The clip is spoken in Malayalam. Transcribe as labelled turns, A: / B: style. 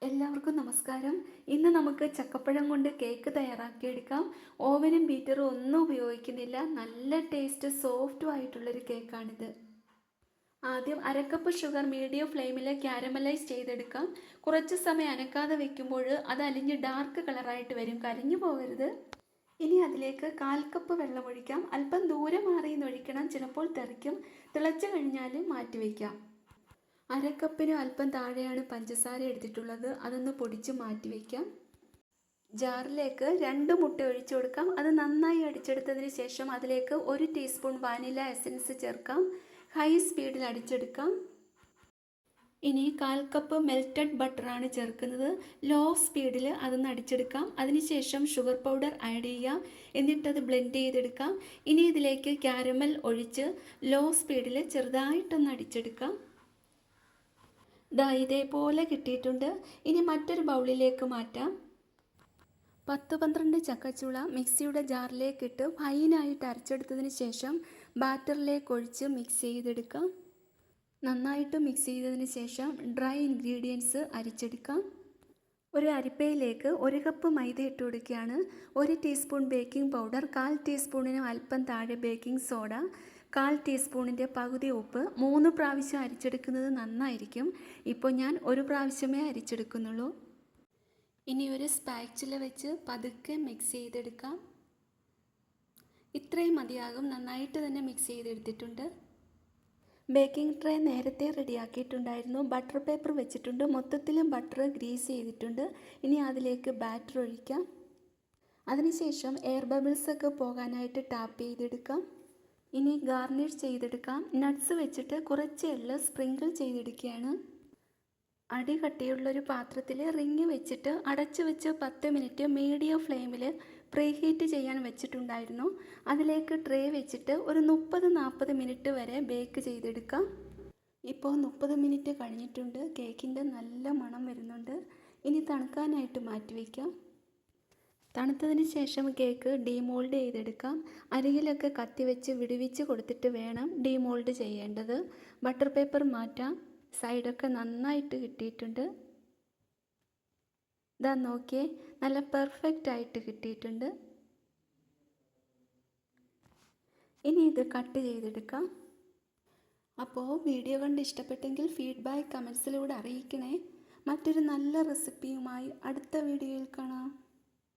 A: എല്ലാവർക്കും നമസ്കാരം. ഇന്ന് നമുക്ക് ചക്കപ്പഴം കൊണ്ട് കേക്ക് തയ്യാറാക്കിയെടുക്കാം. ഓവനും ബീറ്ററും ഒന്നും ഉപയോഗിക്കുന്നില്ല. നല്ല ടേസ്റ്റ് സോഫ്റ്റും ആയിട്ടുള്ളൊരു കേക്കാണിത്. ആദ്യം അരക്കപ്പ് ഷുഗർ മീഡിയം ഫ്ലെയിമിൽ ക്യാരമലൈസ് ചെയ്തെടുക്കാം. കുറച്ച് സമയം അനക്കാതെ വെക്കുമ്പോൾ അത് അലിഞ്ഞ് ഡാർക്ക് കളറായിട്ട് വരും, കരിഞ്ഞു പോകരുത്. ഇനി അതിലേക്ക് 1/4 കപ്പ് വെള്ളം ഒഴിക്കാം. അല്പം ദൂരെ മാറി നിന്ന് ഒഴിക്കണം, ചിലപ്പോൾ തെറിക്കും. തിളച്ചു കഴിഞ്ഞാൽ മാറ്റി വയ്ക്കാം. അരക്കപ്പിന് അല്പം താഴെയാണ് പഞ്ചസാര എടുത്തിട്ടുള്ളത്, അതൊന്ന് പൊടിച്ച് മാറ്റി വയ്ക്കാം. ജാറിലേക്ക് 2 മുട്ട ഒഴിച്ചു കൊടുക്കാം. അത് നന്നായി അടിച്ചെടുത്തതിന് ശേഷം അതിലേക്ക് 1 ടീസ്പൂൺ വാനില എസൻസ് ചേർക്കാം. ഹൈ സ്പീഡിൽ അടിച്ചെടുക്കാം. ഇനി 1/4 കപ്പ് മെൽറ്റഡ് ബട്ടറാണ് ചേർക്കുന്നത്. ലോ സ്പീഡിൽ അതൊന്ന് അടിച്ചെടുക്കാം. അതിനുശേഷം ഷുഗർ പൗഡർ ആഡ് ചെയ്യാം. എന്നിട്ടത് ബ്ലെൻഡ് ചെയ്തെടുക്കാം. ഇനി ഇതിലേക്ക് ക്യാരമൽ ഒഴിച്ച് ലോ സ്പീഡിൽ ചെറുതായിട്ടൊന്ന് അടിച്ചെടുക്കാം. ഇതേപോലെ കിട്ടിയിട്ടുണ്ട്. ഇനി മറ്റൊരു ബൗളിലേക്ക് മാറ്റാം. 10-12 ചക്കച്ചുള മിക്സിയുടെ ജാറിലേക്ക് ഇട്ട് ഫൈനായിട്ട് അരച്ചെടുത്തതിന് ശേഷം ബാറ്ററിലേക്ക് ഒഴിച്ച് മിക്സ് ചെയ്തെടുക്കാം. നന്നായിട്ട് മിക്സ് ചെയ്തതിന് ശേഷം ഡ്രൈ ഇൻഗ്രീഡിയൻസ് അരിച്ചെടുക്കാം. ഒരു അരിപ്പയിലേക്ക് 1 കപ്പ് മൈദ ഇട്ട് കൊടുക്കുകയാണ്. 1 ടീസ്പൂൺ ബേക്കിംഗ് പൗഡർ, 1/4 ടീസ്പൂണിന് അല്പം താഴെ ബേക്കിംഗ് സോഡ, 1/4 ടീസ്പൂണിൻ്റെ പകുതി ഉപ്പ്. 3 പ്രാവശ്യം അരിച്ചെടുക്കുന്നത് നന്നായിരിക്കും. ഇപ്പോൾ ഞാൻ 1 പ്രാവശ്യമേ അരിച്ചെടുക്കുന്നുള്ളൂ. ഇനി ഒരു സ്പാച്ചുല വെച്ച് പതുക്കെ മിക്സ് ചെയ്തെടുക്കാം. ഇത്രയും മതിയാകും. നന്നായിട്ട് തന്നെ മിക്സ് ചെയ്തെടുത്തിട്ടുണ്ട്. ബേക്കിംഗ് ട്രേ നേരത്തെ റെഡിയാക്കിയിട്ടുണ്ടായിരുന്നു. ബട്ടർ പേപ്പർ വെച്ചിട്ടുണ്ട്. മൊത്തത്തിലും ബട്ടർ ഗ്രീസ് ചെയ്തിട്ടുണ്ട്. ഇനി അതിലേക്ക് ബാറ്റർ ഒഴിക്കാം. അതിനുശേഷം എയർ ബബിൾസൊക്കെ പോകാനായിട്ട് ടാപ്പ് ചെയ്തെടുക്കാം. ഇനി ഗാർണിഷ് ചെയ്തെടുക്കാം. നട്ട്സ് വെച്ചിട്ട് കുറച്ച് എള്ള് സ്പ്രിങ്കിൾ ചെയ്തെടുക്കുകയാണ്. അടി കട്ടിയുള്ളൊരു പാത്രത്തിൽ റിങ് വെച്ചിട്ട് അടച്ചു വെച്ച് 10 മിനിറ്റ് മീഡിയം ഫ്ലെയിമിൽ പ്രീഹീറ്റ് ചെയ്യാൻ വെച്ചിട്ടുണ്ടായിരുന്നു. അതിലേക്ക് ട്രേ വെച്ചിട്ട് ഒരു 30-40 മിനിറ്റ് വരെ ബേക്ക് ചെയ്തെടുക്കാം. ഇപ്പോൾ 30 മിനിറ്റ് കഴിഞ്ഞിട്ടുണ്ട്. കേക്കിൻ്റെ നല്ല മണം വരുന്നുണ്ട്. ഇനി തണുക്കാനായിട്ട് മാറ്റി വയ്ക്കാം. തണുത്തതിന് ശേഷം കേക്ക് ഡീമോൾഡ് ചെയ്തെടുക്കാം. അരികിലൊക്കെ കത്തി വെച്ച് വിടുവിച്ച് കൊടുത്തിട്ട് വേണം ഡീമോൾഡ് ചെയ്യേണ്ടത്. ബട്ടർ പേപ്പർ മാറ്റാം. സൈഡൊക്കെ നന്നായിട്ട് കിട്ടിയിട്ടുണ്ട്. നോക്കിയേ, നല്ല പെർഫെക്റ്റ് ആയിട്ട് കിട്ടിയിട്ടുണ്ട്. ഇനി ഇത് കട്ട് ചെയ്തെടുക്കാം. അപ്പോൾ വീഡിയോ കണ്ട് ഇഷ്ടപ്പെട്ടെങ്കിൽ ഫീഡ്ബാക്ക് കമൻസിലൂടെ അറിയിക്കണേ. മറ്റൊരു നല്ല റെസിപ്പിയുമായി അടുത്ത വീഡിയോയിൽ കാണാം.